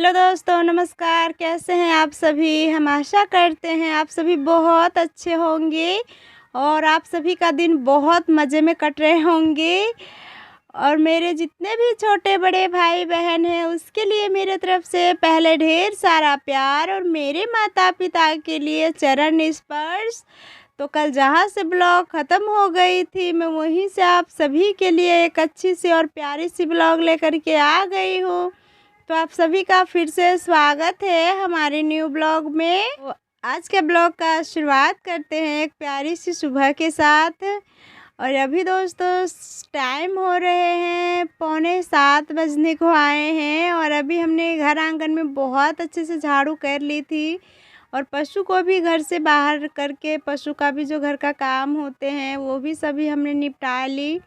Hello दोस्तों, नमस्कार। कैसे हैं आप सभी? हम आशा करते हैं आप सभी बहुत अच्छे होंगे और आप सभी का दिन बहुत मज़े में कट रहे होंगे। और मेरे जितने भी छोटे बड़े भाई बहन हैं उसके लिए मेरे तरफ से पहले ढेर सारा प्यार और मेरे माता पिता के लिए चरण स्पर्श। तो कल जहाँ से ब्लॉग ख़त्म हो गई थी मैं वहीं से आप सभी के लिए एक अच्छी सी और प्यारी सी ब्लॉग लेकर के आ गई हूँ। तो आप सभी का फिर से स्वागत है हमारे न्यू ब्लॉग में। तो आज के ब्लॉग का शुरुआत करते हैं एक प्यारी सी सुबह के साथ। और अभी दोस्तों टाइम हो रहे हैं 6:45 बजने को आए हैं और अभी हमने घर आंगन में बहुत अच्छे से झाड़ू कर ली थी और पशु को भी घर से बाहर करके पशु का भी जो घर का काम होते हैं वो भी सभी हमने निपटा ली।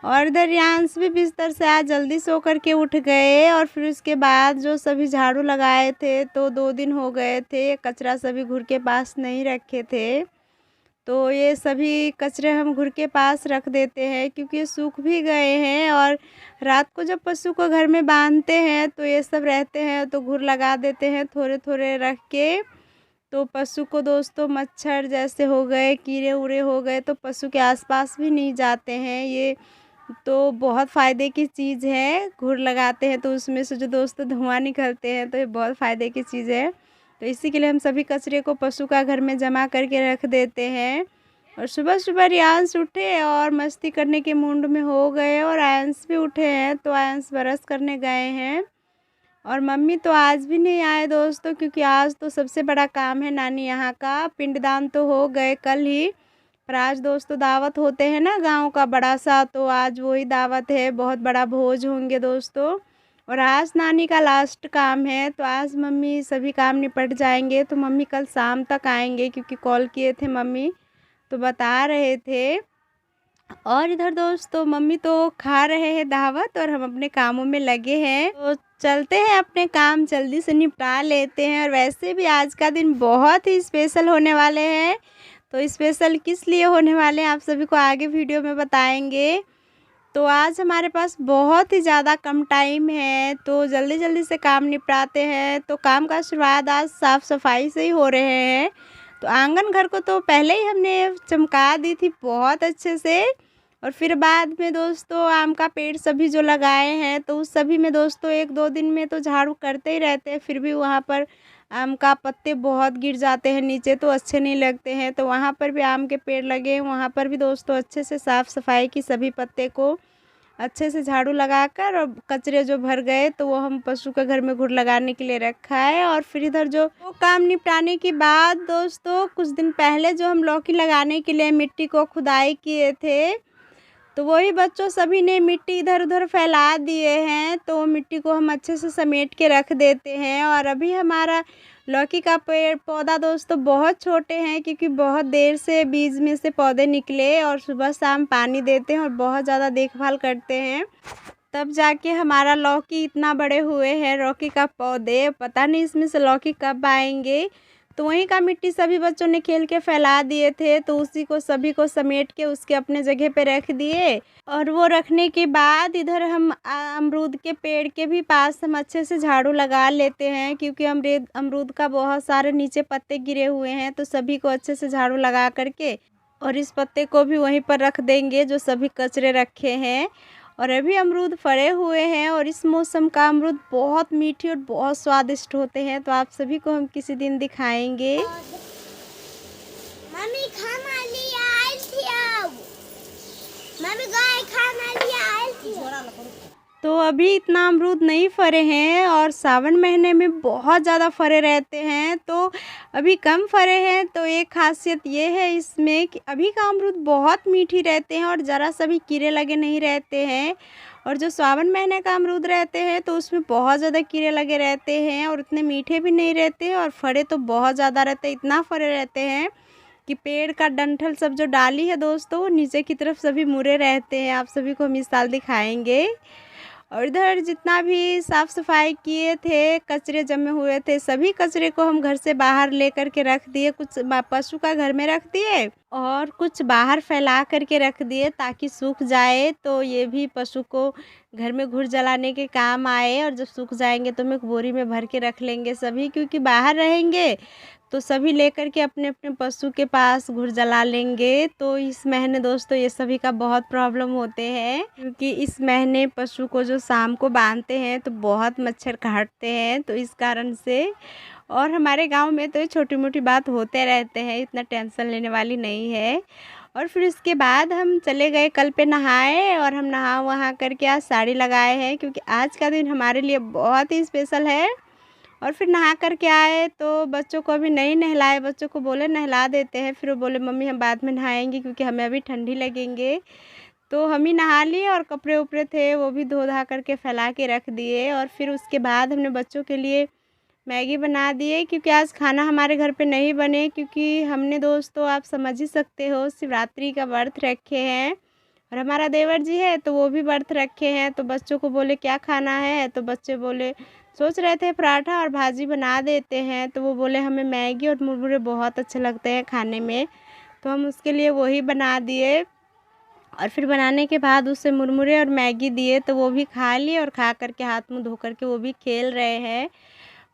और इधर रियांश भी बिस्तर से आज जल्दी सो कर के उठ गए और फिर उसके बाद जो सभी झाड़ू लगाए थे तो 2 दिन हो गए थे कचरा सभी घुर के पास नहीं रखे थे। तो ये सभी कचरे हम घुर के पास रख देते हैं क्योंकि ये सूख भी गए हैं और रात को जब पशु को घर में बांधते हैं तो ये सब रहते हैं तो घुर लगा देते हैं थोड़े थोड़े रख के। तो पशु को दोस्तों मच्छर जैसे हो गए कीड़े उड़े हो गए तो पशु के आसपास भी नहीं जाते हैं। ये तो बहुत फ़ायदे की चीज़ है। घुर लगाते हैं तो उसमें से जो दोस्तों धुआं निकलते हैं तो ये बहुत फ़ायदे की चीज़ है। तो इसी के लिए हम सभी कचरे को पशु का घर में जमा करके रख देते हैं। और सुबह सुबह रियांश उठे और मस्ती करने के मूड में हो गए और आयंश भी उठे हैं तो आयंश ब्रश करने गए हैं। और मम्मी तो आज भी नहीं आए दोस्तों क्योंकि आज तो सबसे बड़ा काम है नानी यहाँ का। पिंडदान तो हो गए कल ही, पर आज दोस्तों दावत होते हैं ना गांव का बड़ा सा, तो आज वही दावत है। बहुत बड़ा भोज होंगे दोस्तों और आज नानी का लास्ट काम है तो आज मम्मी सभी काम निपट जाएंगे। तो मम्मी कल शाम तक आएंगे क्योंकि कॉल किए थे मम्मी तो बता रहे थे। और इधर दोस्तों मम्मी तो खा रहे हैं दावत और हम अपने कामों में लगे हैं। तो चलते हैं अपने काम जल्दी से निपटा लेते हैं। और वैसे भी आज का दिन बहुत ही स्पेशल होने वाले हैं। तो स्पेशल किस लिए होने वाले हैं आप सभी को आगे वीडियो में बताएंगे। तो आज हमारे पास बहुत ही ज़्यादा कम टाइम है तो जल्दी जल्दी से काम निपटाते हैं। तो काम का शुरुआत आज साफ़ सफाई से ही हो रहे हैं। तो आंगन घर को तो पहले ही हमने चमका दी थी बहुत अच्छे से। और फिर बाद में दोस्तों आम का पेड़ सभी जो लगाए हैं तो उस सभी में दोस्तों 1-2 दिन में तो झाड़ू करते ही रहते हैं। फिर भी वहाँ पर आम का पत्ते बहुत गिर जाते हैं नीचे तो अच्छे नहीं लगते हैं। तो वहाँ पर भी आम के पेड़ लगे हैं, वहाँ पर भी दोस्तों अच्छे से साफ़ सफाई की, सभी पत्ते को अच्छे से झाड़ू लगाकर और कचरे जो भर गए तो वो हम पशु के घर में घुर लगाने के लिए रखा है। और फिर इधर जो वो काम निपटाने के बाद दोस्तों कुछ दिन पहले जो हम लौकी लगाने के लिए मिट्टी को खुदाई किए थे तो वही बच्चों सभी ने मिट्टी इधर उधर फैला दिए हैं। तो मिट्टी को हम अच्छे से समेट के रख देते हैं। और अभी हमारा लौकी का पेड़ पौधा दोस्तों बहुत छोटे हैं क्योंकि बहुत देर से बीज में से पौधे निकले और सुबह शाम पानी देते हैं और बहुत ज़्यादा देखभाल करते हैं तब जाके हमारा लौकी इतना बड़े हुए हैं। लौकी का पौधे पता नहीं इसमें से लौकी कब आएंगे। तो वहीं का मिट्टी सभी बच्चों ने खेल के फैला दिए थे तो उसी को सभी को समेट के उसके अपने जगह पे रख दिए। और वो रखने के बाद इधर हम अमरूद के पेड़ के भी पास हम अच्छे से झाड़ू लगा लेते हैं क्योंकि अमरूद का बहुत सारे नीचे पत्ते गिरे हुए हैं। तो सभी को अच्छे से झाड़ू लगा करके और इस पत्ते को भी वहीं पर रख देंगे जो सभी कचरे रखे हैं। और अभी अमरूद फरे हुए हैं और इस मौसम का अमरूद बहुत मीठे और बहुत स्वादिष्ट होते हैं। तो आप सभी को हम किसी दिन दिखाएंगे। मम्मी खाना लिया आई थी अब। मम्मी गाय खाना लिया आई थी। तो अभी इतना अमरूद नहीं फरे हैं और सावन महीने में बहुत ज़्यादा फरे रहते हैं। तो अभी कम फरे हैं तो एक खासियत ये है इसमें कि अभी का अमरूद बहुत मीठी रहते हैं और ज़रा सा भी कीड़े लगे नहीं रहते हैं। और जो सावन महीने का अमरूद रहते हैं तो उसमें बहुत ज़्यादा कीड़े लगे रहते हैं और इतने मीठे भी नहीं रहते हैं और फरे तो बहुत ज़्यादा रहते हैं। इतना फरे रहते हैं कि पेड़ का डंठल सब जो डाली है दोस्तों नीचे की तरफ सभी मुड़े रहते हैं। आप सभी को हम इस साल दिखाएंगे। और इधर जितना भी साफ़ सफाई किए थे कचरे जमे हुए थे सभी कचरे को हम घर से बाहर लेकर के रख दिए। कुछ पशु का घर में रख दिए और कुछ बाहर फैला करके रख दिए ताकि सूख जाए, तो ये भी पशु को घर में घुर जलाने के काम आए। और जब सूख जाएंगे तो हम एक बोरी में भर के रख लेंगे सभी, क्योंकि बाहर रहेंगे तो सभी लेकर के अपने अपने पशु के पास घुर जला लेंगे। तो इस महीने दोस्तों ये सभी का बहुत प्रॉब्लम होते हैं, क्योंकि इस महीने पशु को जो शाम को बांधते हैं तो बहुत मच्छर काटते हैं, तो इस कारण से। और हमारे गांव में तो ये छोटी मोटी बात होते रहते हैं, इतना टेंशन लेने वाली नहीं है। और फिर उसके बाद हम चले गए कल पे नहाए, और हम नहा वहा करके आज साड़ी लगाए हैं, क्योंकि आज का दिन हमारे लिए बहुत ही स्पेशल है। और फिर नहा कर के आए तो बच्चों को अभी नहीं नहलाए, बच्चों को बोले नहला देते हैं, फिर वो बोले मम्मी हम बाद में नहाएंगे क्योंकि हमें अभी ठंडी लगेंगे। तो हम ही नहा लिए, और कपड़े उपड़े थे वो भी धो धा करके फैला के रख दिए। और फिर उसके बाद हमने बच्चों के लिए मैगी बना दिए, क्योंकि आज खाना हमारे घर पे नहीं बने, क्योंकि हमने दोस्तों आप समझ ही सकते हो शिवरात्रि का व्रत रखे हैं, और हमारा देवर जी है तो वो भी व्रत रखे हैं। तो बच्चों को बोले क्या खाना है, तो बच्चे बोले सोच रहे थे पराठा और भाजी बना देते हैं, तो वो बोले हमें मैगी और मुरमुरे बहुत अच्छे लगते हैं खाने में, तो हम उसके लिए वही बना दिए। और फिर बनाने के बाद उससे मुरमुरे और मैगी दिए, तो वो भी खा लिए, और खा करके हाथ मुँह धो करके वो भी खेल रहे हैं।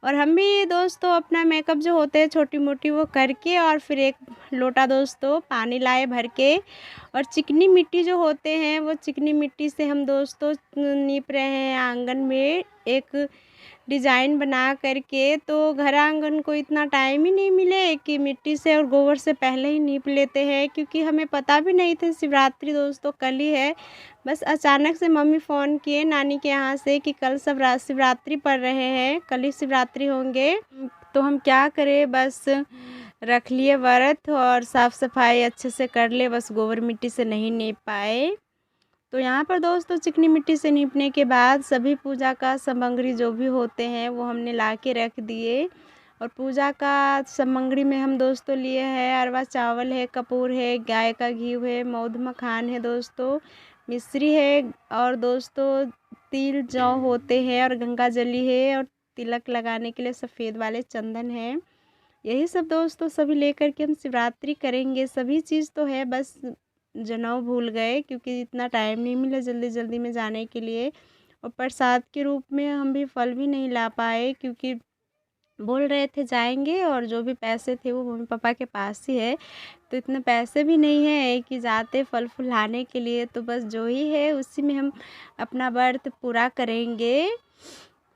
और हम भी दोस्तों अपना मेकअप जो होते हैं छोटी मोटी वो करके, और फिर एक लोटा दोस्तों पानी लाए भर के, और चिकनी मिट्टी जो होते हैं वो चिकनी मिट्टी से हम दोस्तों नीप रहे हैं आंगन में एक डिज़ाइन बना करके। तो घर आंगन को इतना टाइम ही नहीं मिले कि मिट्टी से और गोबर से पहले ही नीप लेते हैं, क्योंकि हमें पता भी नहीं था शिवरात्रि दोस्तों कल ही है। बस अचानक से मम्मी फ़ोन किए नानी के यहाँ से कि कल सब शिवरात्रि पड़ रहे हैं, कल ही शिवरात्रि होंगे। तो हम क्या करें, बस रख लिए व्रत और साफ़ सफाई अच्छे से कर ले, बस गोबर मिट्टी से नहीं नीप पाए। तो यहाँ पर दोस्तों चिकनी मिट्टी से नीपने के बाद सभी पूजा का सामग्री जो भी होते हैं वो हमने ला के रख दिए। और पूजा का सामग्री में हम दोस्तों लिए हैं अरवा चावल है, कपूर है, गाय का घी है, मौध मखान है दोस्तों, मिश्री है, और दोस्तों तिल जौ होते हैं, और गंगा जली है, और तिलक लगाने के लिए सफ़ेद वाले चंदन है। यही सब दोस्तों सभी लेकर के हम शिवरात्रि करेंगे। सभी चीज़ तो है, बस जनेऊ भूल गए क्योंकि इतना टाइम नहीं मिला जल्दी जल्दी में जाने के लिए। और प्रसाद के रूप में हम भी फल भी नहीं ला पाए, क्योंकि बोल रहे थे जाएंगे, और जो भी पैसे थे वो मम्मी पापा के पास ही है, तो इतने पैसे भी नहीं है कि जाते फल फूल लाने के लिए। तो बस जो ही है उसी में हम अपना व्रत पूरा करेंगे।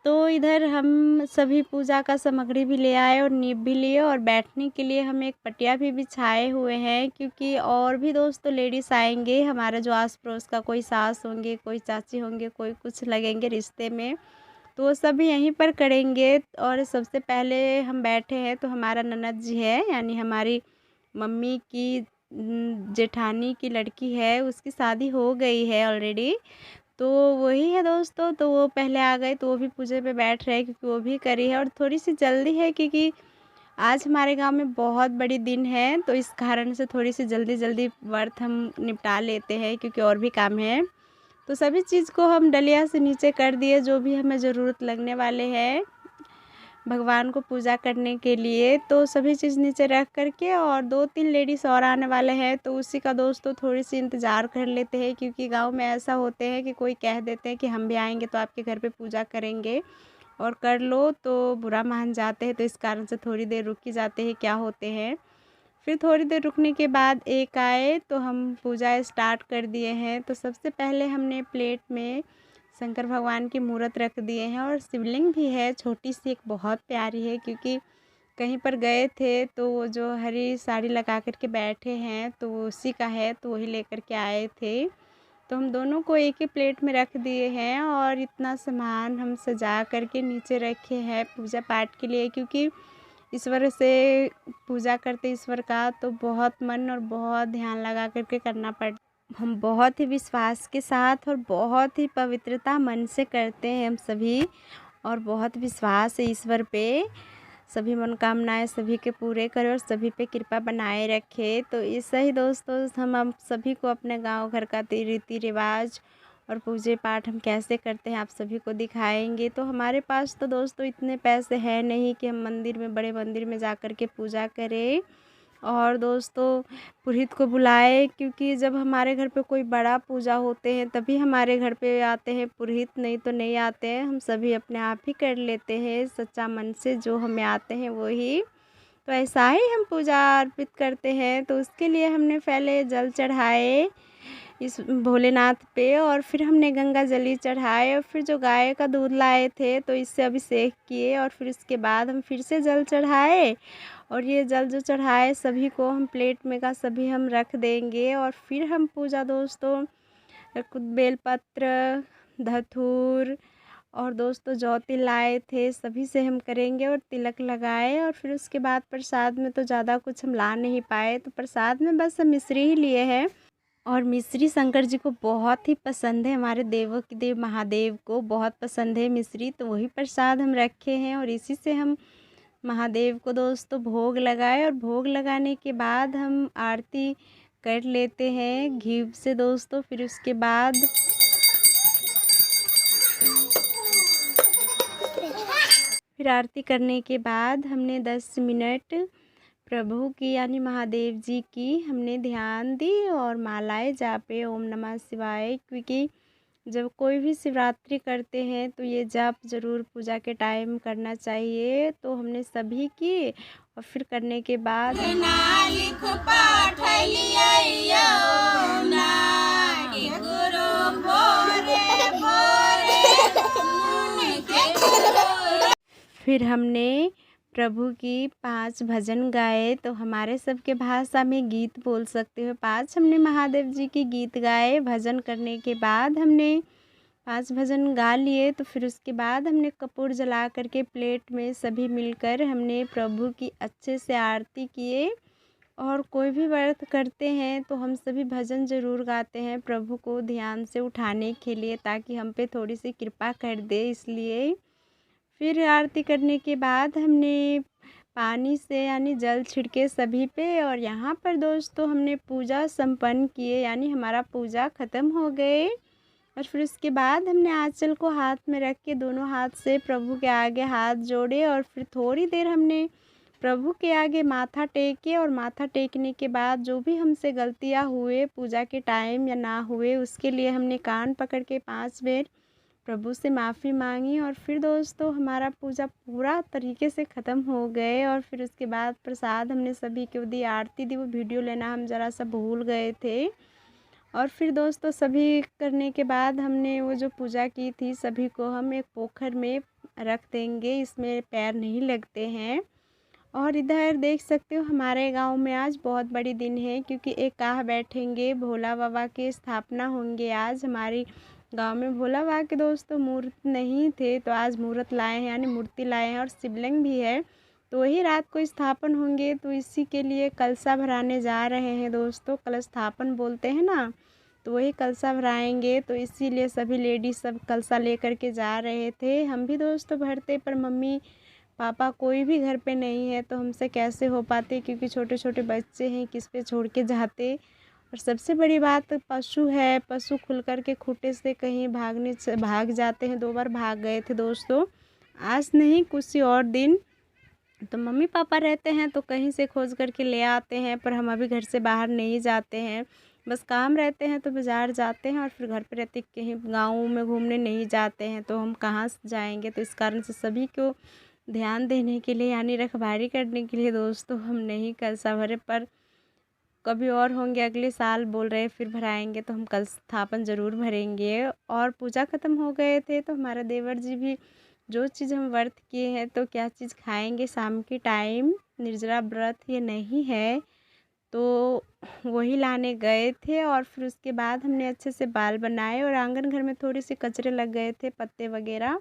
तो इधर हम सभी पूजा का सामग्री भी ले आए और नींब भी लिए, और बैठने के लिए हम एक पटिया भी बिछाए हुए हैं, क्योंकि और भी दोस्तों लेडीज़ आएंगे हमारा जो आस पड़ोस का, कोई सास होंगे, कोई चाची होंगे, कोई कुछ लगेंगे रिश्ते में, तो वो सभी यहीं पर करेंगे। और सबसे पहले हम बैठे हैं तो हमारा ननद जी है, यानी हमारी मम्मी की जेठानी की लड़की है, उसकी शादी हो गई है ऑलरेडी, तो वही है दोस्तों। तो वो पहले आ गए तो वो भी पूजे पे बैठ रहे हैं, क्योंकि वो भी करी है, और थोड़ी सी जल्दी है क्योंकि आज हमारे गांव में बहुत बड़ी दिन है, तो इस कारण से थोड़ी सी जल्दी जल्दी व्रत हम निपटा लेते हैं, क्योंकि और भी काम है। तो सभी चीज़ को हम डलिया से नीचे कर दिए, जो भी हमें ज़रूरत लगने वाले हैं भगवान को पूजा करने के लिए, तो सभी चीज़ नीचे रख करके। और 2-3 लेडीज़ और आने वाले हैं, तो उसी का दोस्तों थोड़ी सी इंतज़ार कर लेते हैं, क्योंकि गांव में ऐसा होते हैं कि कोई कह देते हैं कि हम भी आएंगे तो आपके घर पे पूजा करेंगे, और कर लो तो बुरा मान जाते हैं, तो इस कारण से थोड़ी देर रुक ही जाते हैं क्या होते हैं। फिर थोड़ी देर रुकने के बाद एक आए तो हम पूजा स्टार्ट कर दिए हैं। तो सबसे पहले हमने प्लेट में शंकर भगवान की मूर्त रख दिए हैं, और शिवलिंग भी है छोटी सी, एक बहुत प्यारी है, क्योंकि कहीं पर गए थे तो वो जो हरी साड़ी लगा कर के बैठे हैं तो वो उसी का है, तो वही लेकर के आए थे। तो हम दोनों को एक ही प्लेट में रख दिए हैं, और इतना सामान हम सजा करके नीचे रखे हैं पूजा पाठ के लिए, क्योंकि ईश्वर से पूजा करते ईश्वर का तो बहुत मन और बहुत ध्यान लगा करके करना पड़ता। हम बहुत ही विश्वास के साथ और बहुत ही पवित्रता मन से करते हैं हम सभी, और बहुत विश्वास है ईश्वर पे, सभी मनोकामनाएं सभी के पूरे करे और सभी पे कृपा बनाए रखे। तो ऐसा ही दोस्तों हम सभी को अपने गांव घर का रीति रिवाज और पूजे पाठ हम कैसे करते हैं आप सभी को दिखाएंगे। तो हमारे पास तो दोस्तों इतने पैसे हैं नहीं कि हम मंदिर में, बड़े मंदिर में जा कर के पूजा करें, और दोस्तों पुरोहित को बुलाए, क्योंकि जब हमारे घर पे कोई बड़ा पूजा होते हैं तभी हमारे घर पे आते हैं पुरोहित, नहीं तो नहीं आते हैं। हम सभी अपने आप ही कर लेते हैं सच्चा मन से, जो हमें आते हैं वो ही। तो ऐसा ही हम पूजा अर्पित करते हैं। तो उसके लिए हमने पहले जल चढ़ाए इस भोलेनाथ पे, और फिर हमने गंगा जली चढ़ाए, और फिर जो गाय का दूध लाए थे तो इससे अभिषेक किए, और फिर उसके बाद हम फिर से जल चढ़ाए। और ये जल जो चढ़ाए सभी को हम प्लेट में का सभी हम रख देंगे। और फिर हम पूजा दोस्तों बेलपत्र, धतूर और दोस्तों ज्योति लाए थे सभी से हम करेंगे, और तिलक लगाए। और फिर उसके बाद प्रसाद में तो ज़्यादा कुछ हम ला नहीं पाए, तो प्रसाद में बस हम मिश्री ही लिए हैं। और मिश्री शंकर जी को बहुत ही पसंद है, हमारे देवों के देव महादेव को बहुत पसंद है मिश्री, तो वही प्रसाद हम रखे हैं। और इसी से हम महादेव को दोस्तों भोग लगाए, और भोग लगाने के बाद हम आरती कर लेते हैं घी से दोस्तों। फिर उसके बाद आरती करने के बाद हमने 10 मिनट प्रभु की यानी महादेव जी की हमने ध्यान दी और मालाएं जापे ओम नमः शिवाय, क्योंकि जब कोई भी शिवरात्रि करते हैं तो ये जाप ज़रूर पूजा के टाइम करना चाहिए। तो हमने सभी की, और फिर करने के बाद फिर हमने प्रभु की 5 भजन गाए। तो हमारे सबके भाषा में गीत बोल सकते हो 5 हमने महादेव जी के गीत गाए। भजन करने के बाद हमने 5 भजन गा लिए। तो फिर उसके बाद हमने कपूर जला करके प्लेट में सभी मिलकर हमने प्रभु की अच्छे से आरती किए। और कोई भी व्रत करते हैं तो हम सभी भजन ज़रूर गाते हैं प्रभु को ध्यान से उठाने के लिए, ताकि हम पे थोड़ी सी कृपा कर दे इसलिए। फिर आरती करने के बाद हमने पानी से यानी जल छिड़के सभी पे, और यहाँ पर दोस्तों हमने पूजा संपन्न किए, यानी हमारा पूजा ख़त्म हो गए। और फिर उसके बाद हमने आंचल को हाथ में रख के दोनों हाथ से प्रभु के आगे हाथ जोड़े, और फिर थोड़ी देर हमने प्रभु के आगे माथा टेके। और माथा टेकने के बाद जो भी हमसे गलतियाँ हुए पूजा के टाइम या ना हुए, उसके लिए हमने कान पकड़ के 5 बार प्रभु से माफ़ी मांगी। और फिर दोस्तों हमारा पूजा पूरा तरीके से ख़त्म हो गए। और फिर उसके बाद प्रसाद हमने सभी को दी, आरती दी, वो वीडियो लेना हम ज़रा सा भूल गए थे। और फिर दोस्तों सभी करने के बाद हमने वो जो पूजा की थी सभी को हम एक पोखर में रख देंगे, इसमें पैर नहीं लगते हैं। और इधर देख सकते हो हमारे गांव में आज बहुत बड़ी दिन है, क्योंकि एक कहा बैठेंगे भोला बाबा के स्थापना होंगे आज हमारी गांव में। भोला बाबा के दोस्तों मूर्त नहीं थे, तो आज मूर्त लाए हैं यानी मूर्ति लाए हैं, और शिवलिंग भी है, तो वही रात को स्थापन होंगे। तो इसी के लिए कलशा भराने जा रहे हैं दोस्तों, कलश स्थापन बोलते हैं ना, तो वही कलशा भराएंगे। तो इसीलिए सभी लेडीज सब कलशा लेकर के जा रहे थे। हम भी दोस्तों भरते, पर मम्मी पापा कोई भी घर पे नहीं है तो हमसे कैसे हो पाते, क्योंकि छोटे छोटे बच्चे हैं, किस पे छोड़ के जाते। और सबसे बड़ी बात पशु है, पशु खुल कर के खूंटे से कहीं भाग जाते हैं। 2 बार भाग गए थे दोस्तों, आज नहीं किसी और दिन। तो मम्मी पापा रहते हैं तो कहीं से खोज करके ले आते हैं, पर हम अभी घर से बाहर नहीं जाते हैं, बस काम रहते हैं तो बाज़ार जाते हैं। और फिर घर पे रहते कहीं गाँव में घूमने नहीं जाते हैं, तो हम कहाँ से जाएंगे। तो इस कारण से सभी को ध्यान देने के लिए यानी रखवाली करने के लिए दोस्तों हम नहीं कलशा भरे, पर कभी और होंगे अगले साल बोल रहे फिर भराएंगे, तो हम कलश स्थापन ज़रूर भरेंगे। और पूजा ख़त्म हो गए थे तो हमारा देवर जी भी जो चीज़ हम व्रत किए हैं तो क्या चीज़ खाएंगे शाम के टाइम, निर्जला व्रत ये नहीं है, तो वही लाने गए थे। और फिर उसके बाद हमने अच्छे से बाल बनाए, और आंगन घर में थोड़ी सी कचरे लग गए थे, पत्ते वगैरह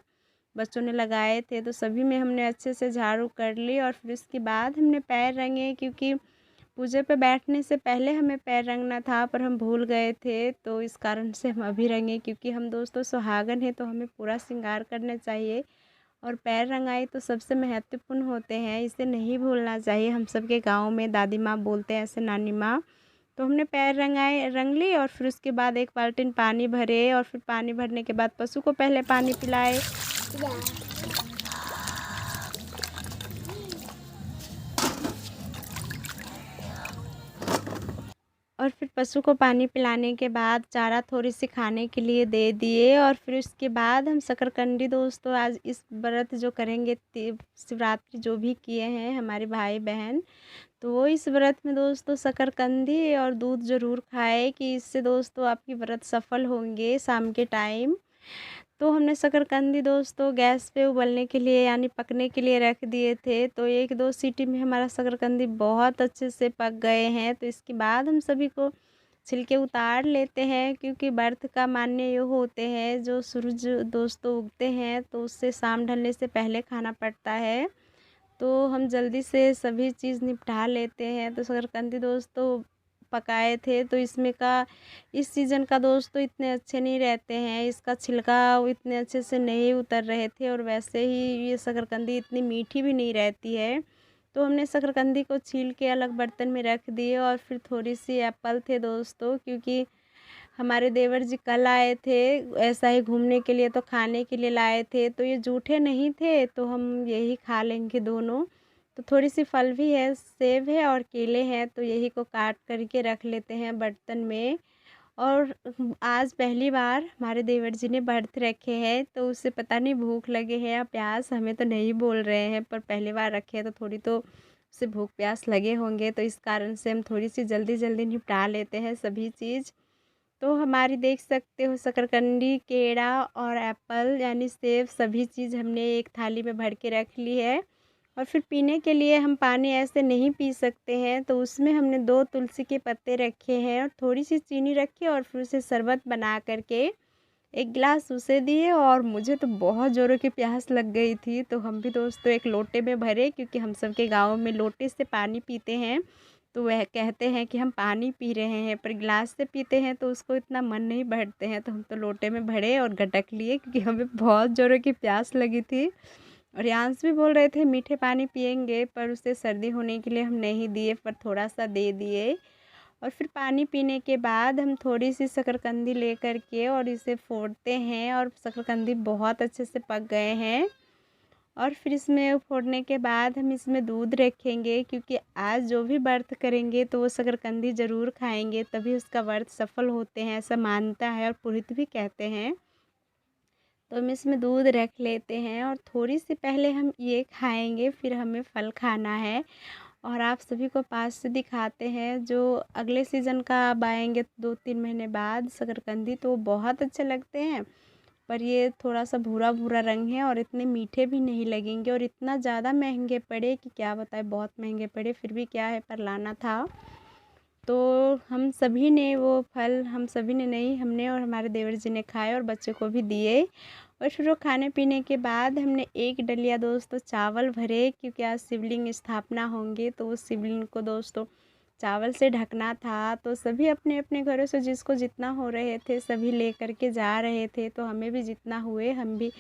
बच्चों ने लगाए थे, तो सभी में हमने अच्छे से झाड़ू कर ली। और फिर उसके बाद हमने पैर रंगे, क्योंकि पूजे पे बैठने से पहले हमें पैर रंगना था, पर हम भूल गए थे, तो इस कारण से हम अभी रंगे, क्योंकि हम दोस्तों सुहागन हैं तो हमें पूरा श्रृंगार करना चाहिए। और पैर रंगाई तो सबसे महत्वपूर्ण होते हैं, इसे नहीं भूलना चाहिए। हम सबके गाँव में दादी माँ बोलते हैं ऐसे, नानी माँ। तो हमने पैर रंग ली, और फिर उसके बाद 1 बाल्टी पानी भरे, और फिर पानी भरने के बाद पशु को पहले पानी पिलाए। और फिर पशु को पानी पिलाने के बाद चारा थोड़ी सी खाने के लिए दे दिए। और फिर उसके बाद हम शकरकंदी दोस्तों आज इस व्रत जो करेंगे शिवरात्रि जो भी किए हैं हमारे भाई बहन, तो वो इस व्रत में दोस्तों शकरकंदी और दूध ज़रूर खाए कि इससे दोस्तों आपकी व्रत सफल होंगे शाम के टाइम। तो हमने शकरकंदी दोस्तों गैस पे उबलने के लिए यानी पकने के लिए रख दिए थे। तो 1-2 सीटी में हमारा शकरकंदी बहुत अच्छे से पक गए हैं। तो इसके बाद हम सभी को छिलके उतार लेते हैं, क्योंकि व्रत का मान्य ये होते हैं जो सूरज दोस्तों उगते हैं तो उससे शाम ढलने से पहले खाना पड़ता है। तो हम जल्दी से सभी चीज़ निपटा लेते हैं। तो शकरकंदी दोस्तों पकाए थे, तो इसमें का इस सीज़न का दोस्तों इतने अच्छे नहीं रहते हैं, इसका छिलका इतने अच्छे से नहीं उतर रहे थे और वैसे ही ये शकरकंदी इतनी मीठी भी नहीं रहती है। तो हमने शकरकंदी को छील के अलग बर्तन में रख दिए। और फिर थोड़ी सी एप्पल थे दोस्तों, क्योंकि हमारे देवर जी कल आए थे ऐसा ही घूमने के लिए, तो खाने के लिए लाए थे, तो ये जूठे नहीं थे तो हम यही खा लेंगे दोनों। तो थोड़ी सी फल भी है, सेब है और केले हैं, तो यही को काट करके रख लेते हैं बर्तन में। और आज पहली बार हमारे देवर जी ने व्रत रखे हैं, तो उससे पता नहीं भूख लगे हैं या प्यास, हमें तो नहीं बोल रहे हैं, पर पहली बार रखे हैं तो थोड़ी तो उससे भूख प्यास लगे होंगे। तो इस कारण से हम थोड़ी सी जल्दी जल्दी निपटा लेते हैं सभी चीज़। तो हमारी देख सकते हो शकरकंदी, केला और एप्पल यानी सेब सभी चीज़ हमने एक थाली में भर के रख ली है। और फिर पीने के लिए हम पानी ऐसे नहीं पी सकते हैं, तो उसमें हमने 2 तुलसी के पत्ते रखे हैं और थोड़ी सी चीनी रखी और फिर उसे शरबत बना करके 1 गिलास उसे दिए। और मुझे तो बहुत ज़ोरों की प्यास लग गई थी, तो हम भी दोस्तों एक लोटे में भरे, क्योंकि हम सबके गाँव में लोटे से पानी पीते हैं। तो वह कहते हैं कि हम पानी पी रहे हैं, पर गिलास से पीते हैं तो उसको इतना मन नहीं भरते हैं। तो हम तो लोटे में भरे और गटक लिए, क्योंकि हमें बहुत ज़ोरों की प्यास लगी थी। और यांश भी बोल रहे थे मीठे पानी पिएंगे, पर उसे सर्दी होने के लिए हम नहीं दिए, पर थोड़ा सा दे दिए। और फिर पानी पीने के बाद हम थोड़ी सी शकरकंदी ले कर के और इसे फोड़ते हैं, और शकरकंदी बहुत अच्छे से पक गए हैं। और फिर इसमें फोड़ने के बाद हम इसमें दूध रखेंगे, क्योंकि आज जो भी व्रत करेंगे तो वो शकरकंदी ज़रूर खाएंगे, तभी उसका व्रत सफल होते हैं, ऐसा मानता है और पुरोहित भी कहते हैं। तो हम इसमें दूध रख लेते हैं और थोड़ी सी पहले हम ये खाएंगे, फिर हमें फल खाना है। और आप सभी को पास से दिखाते हैं, जो अगले सीज़न का अब आएंगे 2-3 महीने बाद शकरकंदी, तो बहुत अच्छे लगते हैं, पर ये थोड़ा सा भूरा भूरा रंग है और इतने मीठे भी नहीं लगेंगे। और इतना ज़्यादा महंगे पड़े कि क्या बताए, बहुत महंगे पड़े, फिर भी क्या है, पर लाना था। तो हम सभी ने वो फल, हम सभी ने नहीं, हमने और हमारे देवर जी ने खाए और बच्चे को भी दिए। और फिर वो खाने पीने के बाद हमने 1 डलिया दोस्तों चावल भरे, क्योंकि आज शिवलिंग स्थापना होंगे, तो उस शिवलिंग को दोस्तों चावल से ढकना था। तो सभी अपने अपने घरों से जिसको जितना हो रहे थे सभी ले करके जा रहे थे, तो हमें भी जितना हुए हम भी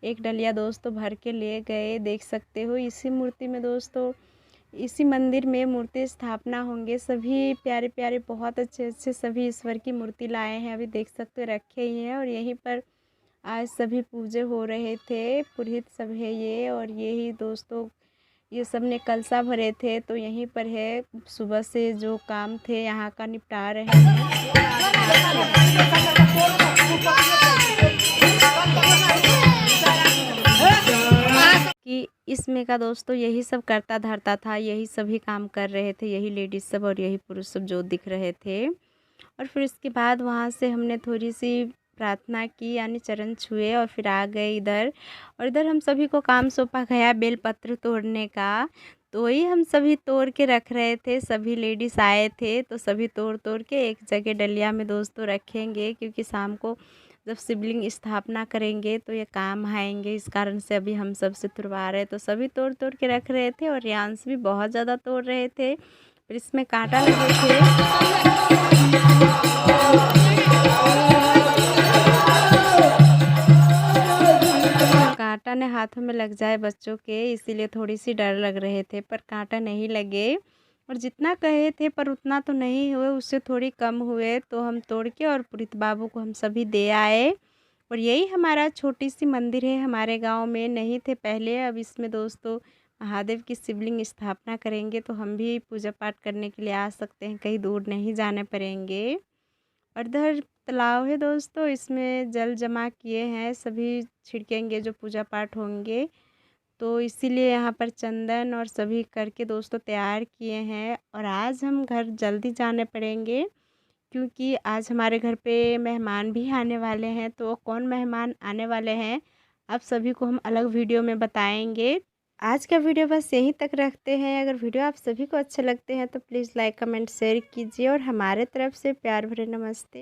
1 डलिया दोस्तों भर के ले गए। देख सकते हो इसी मूर्ति में दोस्तों, इसी मंदिर में मूर्ति स्थापना होंगे, सभी प्यारे प्यारे बहुत अच्छे अच्छे सभी ईश्वर की मूर्ति लाए हैं, अभी देख सकते हो रखे ही हैं। और यहीं पर आज सभी पूजे हो रहे थे, पुरोहित सब है ये। और यही दोस्तों ये सब ने कलशा भरे थे, तो यहीं पर है, सुबह से जो काम थे यहाँ का निपटा रहे हैं। कि इसमें का दोस्तों यही सब करता धरता था, यही सभी काम कर रहे थे, यही लेडीज़ सब और यही पुरुष सब जो दिख रहे थे। और फिर इसके बाद वहाँ से हमने थोड़ी सी प्रार्थना की यानी चरण छुए और फिर आ गए इधर। और इधर हम सभी को काम सौंपा गया बेलपत्र तोड़ने का, तो वही हम सभी तोड़ के रख रहे थे, सभी लेडीज़ आए थे तो सभी तोड़ तोड़ के एक जगह डलिया में दोस्तों रखेंगे, क्योंकि शाम को जब शिवलिंग स्थापना करेंगे तो ये काम आएंगे, इस कारण से अभी हम सब से तुड़वा रहे। तो सभी तोड़ तोड़ के रख रहे थे और यांश भी बहुत ज़्यादा तोड़ रहे थे, फिर इसमें कांटा लगे थे। कांटा ने हाथों में लग जाए बच्चों के, इसीलिए थोड़ी सी डर लग रहे थे, पर कांटा नहीं लगे। और जितना कहे थे पर उतना तो नहीं हुए, उससे थोड़ी कम हुए, तो हम तोड़ के और पुरोहित बाबू को हम सभी दे आए। और यही हमारा छोटी सी मंदिर है, हमारे गांव में नहीं थे पहले, अब इसमें दोस्तों महादेव की शिवलिंग स्थापना करेंगे तो हम भी पूजा पाठ करने के लिए आ सकते हैं, कहीं दूर नहीं जाने पड़ेंगे। और इधर तालाब है दोस्तों, इसमें जल जमा किए हैं, सभी छिड़केंगे जो पूजा पाठ होंगे, तो इसीलिए यहाँ पर चंदन और सभी करके दोस्तों तैयार किए हैं। और आज हम घर जल्दी जाने पड़ेंगे क्योंकि आज हमारे घर पे मेहमान भी आने वाले हैं। तो कौन मेहमान आने वाले हैं आप सभी को हम अलग वीडियो में बताएंगे। आज का वीडियो बस यहीं तक रखते हैं। अगर वीडियो आप सभी को अच्छे लगते हैं तो प्लीज़ लाइक कमेंट शेयर कीजिए और हमारे तरफ से प्यार भरे नमस्ते।